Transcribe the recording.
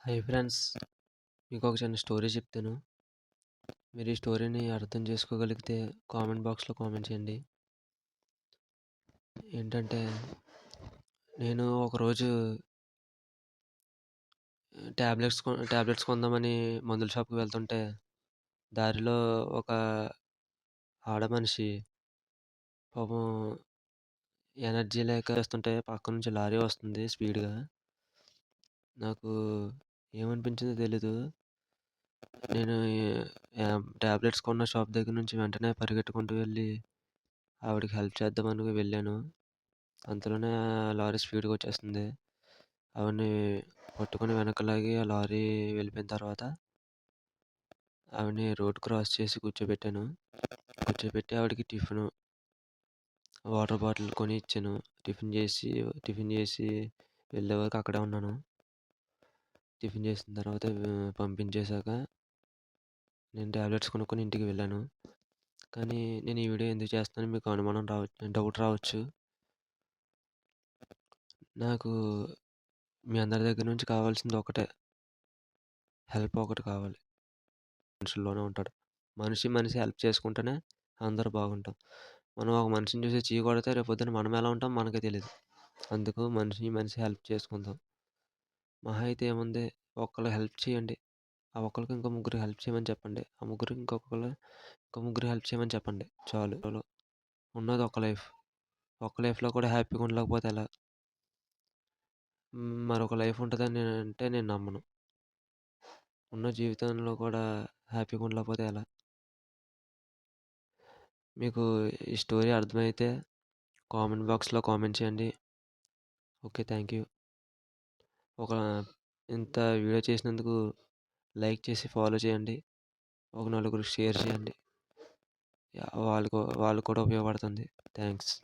Hi friends, మీకొక చిన్న story చెప్తాను. మీరు ఈ స్టోరీని అర్థం చేసుకోగలిగితే కామెంట్ బాక్స్‌లో కామెంట్ చేయండి. ఏంటంటే, నేను ఒకరోజు టాబ్లెట్స్ కొందామని మందుల షాప్‌కి వెళ్తుంటే, దారిలో ఒక ఆడమనిషి పాపం ఎనర్జీ లేక చేస్తుంటే పక్క నుంచి లారీ వస్తుంది స్పీడ్‌గా. నాకు ఏమనిపించిందో తెలీదు. నేను టాబ్లెట్స్ కొన్న షాప్ దగ్గర నుంచి వెంటనే పరిగెట్టుకుంటూ వెళ్ళి ఆవిడకి హెల్ప్ చేద్దామని వెళ్ళాను. అంతలోనే ఆ లారీ స్పీడ్‌గా వచ్చేస్తుంది. ఆవిడని పట్టుకొని వెనక్కి లాగి ఆ లారీ వెళ్ళిపోయిన తర్వాత ఆవిడని రోడ్ క్రాస్ చేసి కూర్చోబెట్టాను. కూర్చోబెట్టి ఆవిడకి వాటర్ బాటిల్ కొని ఇచ్చాను. టిఫిన్ చేసి వెళ్ళే వరకు అక్కడే ఉన్నాను. టిఫిన్ చేసిన తర్వాత పంపించేశాక నేను టాబ్లెట్స్ కొనుక్కొని ఇంటికి వెళ్ళాను. కానీ నేను ఈ వీడియో ఎందుకు చేస్తున్నానో మీకు డౌట్ రావచ్చు. నాకు మీ అందరి దగ్గర నుంచి కావాల్సింది ఒకటే, హెల్ప్ ఒకటి కావాలి. మనుషుల్లోనే ఉంటాడు. మనిషి హెల్ప్ చేసుకుంటేనే అందరూ బాగుంటాం. మనం ఒక మనిషిని చూసి చీ కొడితే రేపొద్దున మనం ఎలా ఉంటామో మనకే తెలీదు. అందుకు మనిషి హెల్ప్ చేసుకుందాం. మహా అయితే ఏముంది, ఒకళ్ళు హెల్ప్ చేయండి. ఆ ఒక్కళ్ళకి ఇంకో ముగ్గురికి హెల్ప్ చేయమని చెప్పండి. ఆ ముగ్గురికి ఇంకో ముగ్గురికి హెల్ప్ చేయమని చెప్పండి. చాలు. ఉన్నది ఒక లైఫ్. ఒక్క లైఫ్‌లో కూడా హ్యాపీగా ఉండలేకపోతే ఎలా? మరొక లైఫ్ ఉంటదని నేను నమ్మను. ఉన్న జీవితంలో కూడా హ్యాపీగా ఉండలేకపోతే ఎలా? మీకు ఈ స్టోరీ అర్థమైతే కామెంట్ బాక్స్‌లో కామెంట్ చేయండి. ఓకే. Thank you. ఒక ఇంత వీడియో చేసినందుకు లైక్ చేసి ఫాలో చేయండి. ఒక నలుగురికి షేర్ చేయండి. వాళ్ళకి కూడా ఉపయోగపడుతుంది. థ్యాంక్స్.